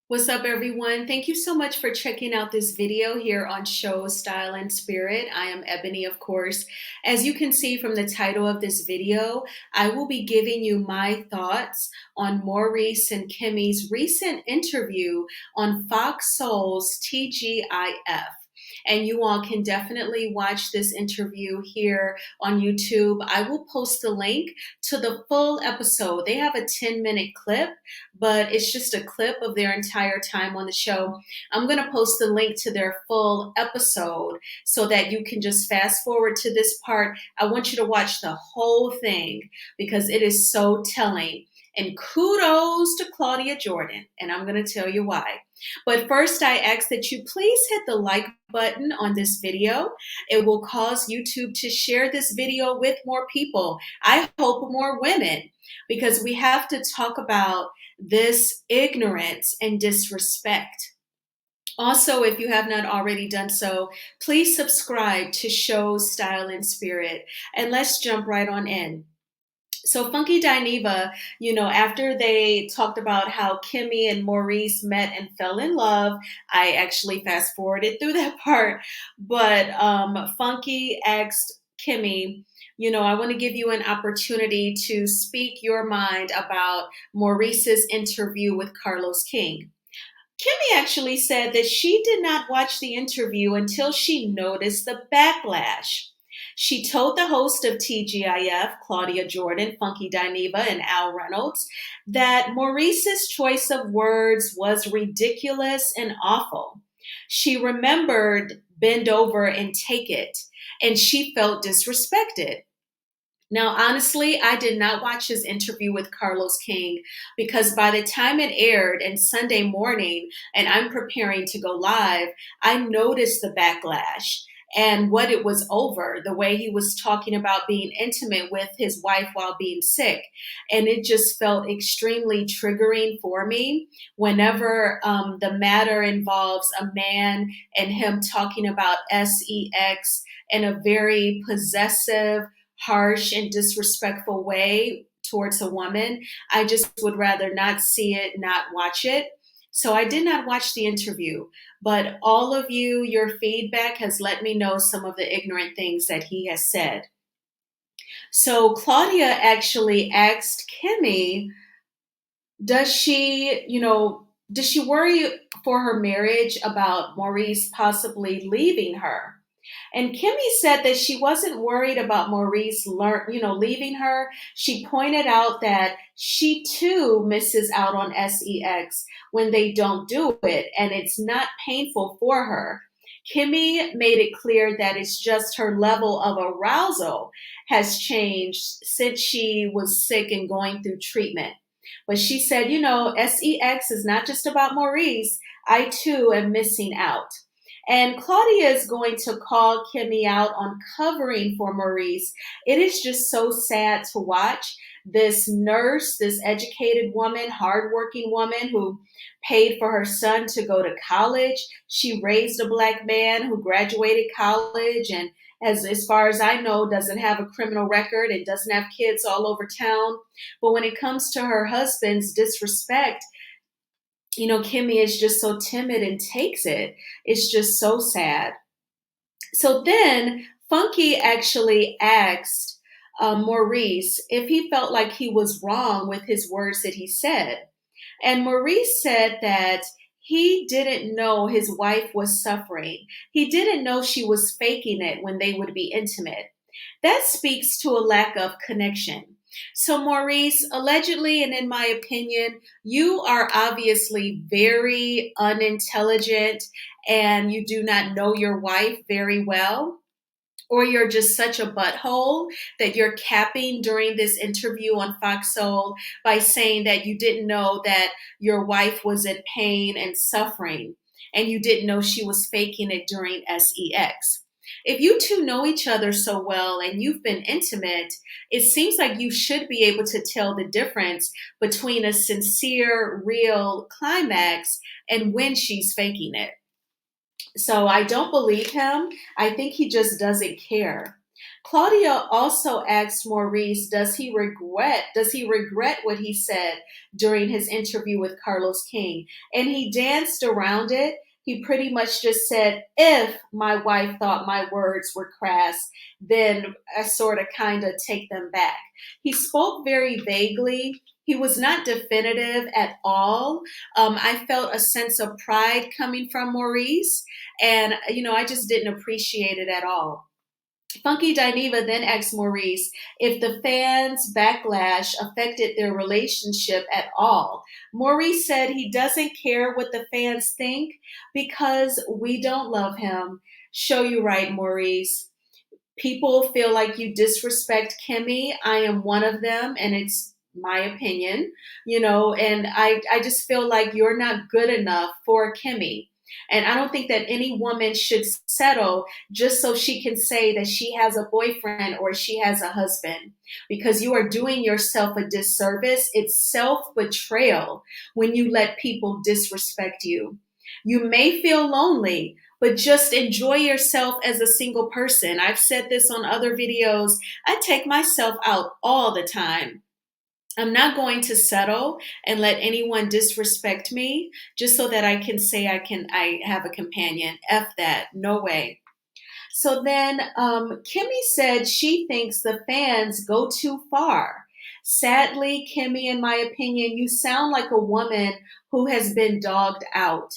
What's up, everyone? Thank you so much for checking out this video here on Show Style and Spirit. I am Ebony, of course. As you can see from the title of this video, I will be giving you my thoughts on Maurice and Kimmy's recent interview on Fox Soul's TGIF. And you all can definitely watch this interview here on YouTube. I will post the link to the full episode. They have a 10-minute clip, but it's just a clip of their entire time on the show. I'm going to post the link to their full episode so that you can just fast forward to this part. I want you to watch the whole thing because it is so telling. And kudos to Claudia Jordan, and I'm going to tell you why. But first, I ask that you please hit the like button on this video. It will cause YouTube to share this video with more people. I hope more women, because we have to talk about this ignorance and disrespect. Also, if you have not already done so, please subscribe to Show Style and Spirit, and let's jump right on in. So Funky Dineva, after they talked about how Kimmy and Maurice met and fell in love, I actually fast forwarded through that part, but Funky asked Kimmy, I want to give you an opportunity to speak your mind about Maurice's interview with Carlos King. Kimmy actually said that she did not watch the interview until she noticed the backlash. She told the host of TGIF, Claudia Jordan, Funky Dineva, and Al Reynolds, that Maurice's choice of words was ridiculous and awful. She remembered "bend over and take it," and she felt disrespected. Now, honestly, I did not watch his interview with Carlos King because by the time it aired and Sunday morning and I'm preparing to go live, I noticed the backlash and what it was over, the way he was talking about being intimate with his wife while being sick. And it just felt extremely triggering for me whenever the matter involves a man and him talking about sex in a very possessive, harsh and disrespectful way towards a woman. I just would rather not see it, not watch it. So I did not watch the interview, but all of you, your feedback has let me know some of the ignorant things that he has said. So Claudia actually asked Kimmy, does she worry for her marriage about Maurice possibly leaving her? And Kimmy said that she wasn't worried about Maurice leaving her. She pointed out that she too misses out on sex when they don't do it, and it's not painful for her. Kimmy made it clear that it's just her level of arousal has changed since she was sick and going through treatment. But she said, sex is not just about Maurice. I too am missing out. And Claudia is going to call Kimmy out on covering for Maurice. It is just so sad to watch this nurse, this educated woman, hardworking woman who paid for her son to go to college. She raised a black man who graduated college and as far as I know, doesn't have a criminal record and doesn't have kids all over town. But when it comes to her husband's disrespect, Kimmy is just so timid and takes it. It's just so sad. So then Funky actually asked Maurice if he felt like he was wrong with his words that he said. And Maurice said that he didn't know his wife was suffering. He didn't know she was faking it when they would be intimate. That speaks to a lack of connection. So, Maurice, allegedly, and in my opinion, you are obviously very unintelligent and you do not know your wife very well. Or you're just such a butthole that you're capping during this interview on Fox Soul by saying that you didn't know that your wife was in pain and suffering, and you didn't know she was faking it during sex. If you two know each other so well and you've been intimate, it seems like you should be able to tell the difference between a sincere, real climax and when she's faking it. So I don't believe him. I think he just doesn't care. Claudia also asked Maurice, does he regret what he said during his interview with Carlos King? And he danced around it. He pretty much just said, if my wife thought my words were crass, then I sort of kind of take them back. He spoke very vaguely. He was not definitive at all. I felt a sense of pride coming from Maurice, and I just didn't appreciate it at all. Funky Dineva then asked Maurice if the fans' backlash affected their relationship at all. Maurice said he doesn't care what the fans think because we don't love him. Show you right, Maurice. People feel like you disrespect Kimmy. I am one of them, and it's my opinion, and I just feel like you're not good enough for Kimmy. And I don't think that any woman should settle just so she can say that she has a boyfriend or she has a husband, because you are doing yourself a disservice. It's self betrayal when you let people disrespect you. You may feel lonely, but just enjoy yourself as a single person. I've said this on other videos. I take myself out all the time. I'm not going to settle and let anyone disrespect me just so that I can say I have a companion. F that. No way. So then Kimmy said she thinks the fans go too far. Sadly, Kimmy, in my opinion, you sound like a woman who has been dogged out.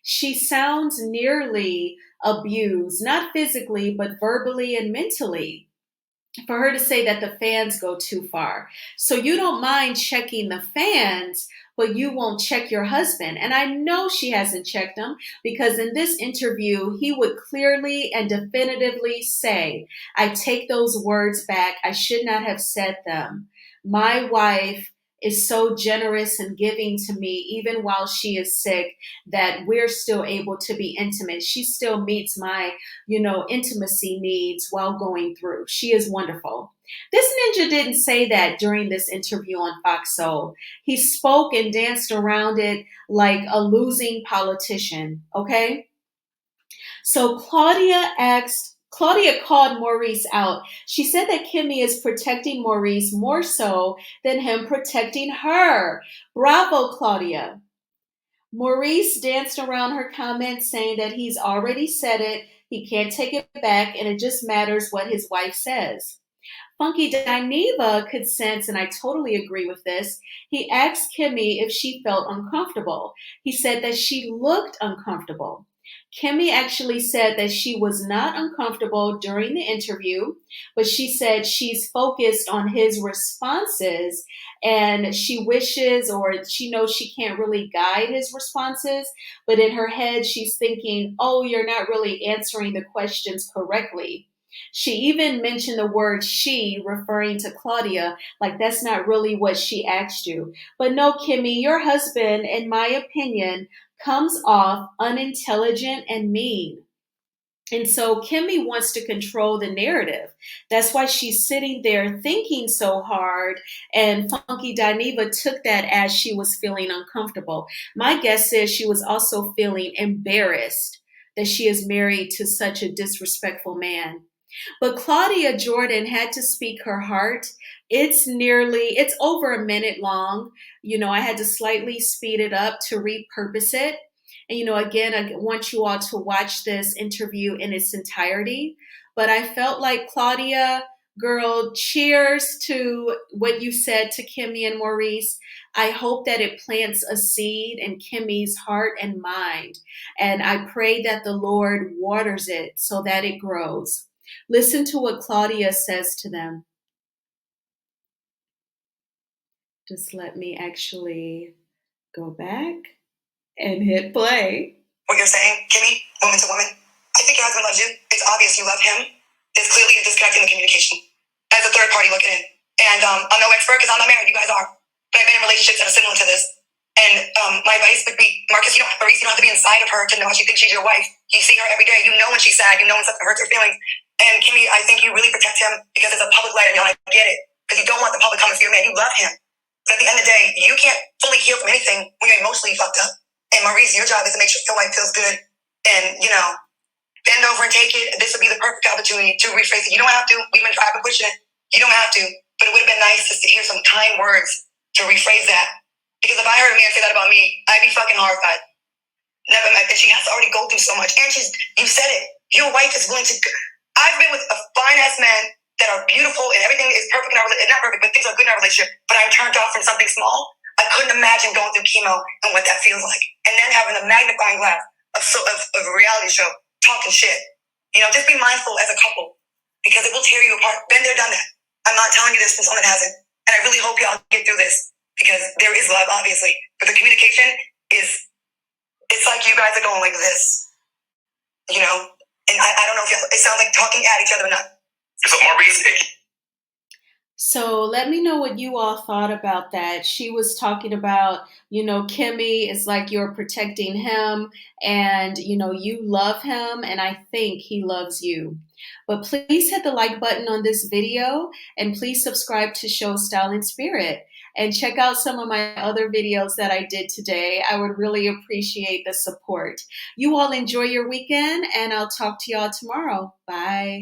She sounds nearly abused, not physically, but verbally and mentally, for her to say that the fans go too far. So you don't mind checking the fans, but you won't check your husband. And I know she hasn't checked him, because in this interview, he would clearly and definitively say, I take those words back. I should not have said them. My wife is so generous and giving to me, even while she is sick, that we're still able to be intimate. She still meets my intimacy needs while going through. She is wonderful. This ninja didn't say that during this interview on Fox Soul. He spoke and danced around it like a losing politician, okay? So Claudia called Maurice out. She said that Kimmy is protecting Maurice more so than him protecting her. Bravo, Claudia. Maurice danced around her comment, saying that he's already said it, he can't take it back, and it just matters what his wife says. Funky Dineva could sense, and I totally agree with this. He asked Kimmy if she felt uncomfortable. He said that she looked uncomfortable. Kimmy actually said that she was not uncomfortable during the interview, but she said she's focused on his responses, and she wishes, or she knows she can't really guide his responses, but in her head she's thinking, oh, you're not really answering the questions correctly. She even mentioned the word she, referring to Claudia, like that's not really what she asked you. But no, Kimmy, your husband, in my opinion, comes off unintelligent and mean. And so Kimmy wants to control the narrative. That's why she's sitting there thinking so hard. And Funky Dineva took that as she was feeling uncomfortable. My guess is she was also feeling embarrassed that she is married to such a disrespectful man. But Claudia Jordan had to speak her heart. It's over a minute long. I had to slightly speed it up to repurpose it. And, again, I want you all to watch this interview in its entirety. But I felt like, Claudia, girl, cheers to what you said to Kimmy and Maurice. I hope that it plants a seed in Kimmy's heart and mind. And I pray that the Lord waters it so that it grows. Listen to what Claudia says to them. Just let me actually go back and hit play. What you're saying, Kimmy, woman to woman, I think your husband loves you. It's obvious you love him. There's clearly a disconnect in the communication. As a third party looking in. And I'm no expert because I'm not married, you guys are. But I've been in relationships that are similar to this. And my advice would be, Marcus, Maurice, you don't have to be inside of her to know how she thinks she's your wife. You see her every day. You know when she's sad. You know when something hurts her feelings. And Kimmy, I think you really protect him because it's a public light, and I get it. Because you don't want the public coming for your man. You love him. But at the end of the day, you can't fully heal from anything when you're emotionally fucked up. And Maurice, your job is to make sure your wife feels good and, bend over and take it. This would be the perfect opportunity to rephrase it. You don't have to. I've been pushing it. You don't have to. But it would have been nice just to hear some kind words to rephrase that. Because if I heard a man say that about me, I'd be fucking horrified. Never met. And she has to already go through so much. And you said it. Your wife is willing to. I've been with a fine ass man that are beautiful and everything is perfect in our relationship. Not perfect, but things are good in our relationship. But I'm turned off from something small. I couldn't imagine going through chemo and what that feels like. And then having a magnifying glass of a reality show talking shit. Just be mindful as a couple because it will tear you apart. Been there, done that. I'm not telling you this from someone that hasn't. And I really hope y'all get through this because there is love, obviously. But the communication it's like you guys are going like this, And I don't know if it sounds like talking at each other or not. So Maurice. So let me know what you all thought about that. She was talking about, Kimmy is like you're protecting him and, you love him and I think he loves you. But please hit the like button on this video and please subscribe to Show Style and Spirit and check out some of my other videos that I did today. I would really appreciate the support. You all enjoy your weekend and I'll talk to y'all tomorrow. Bye.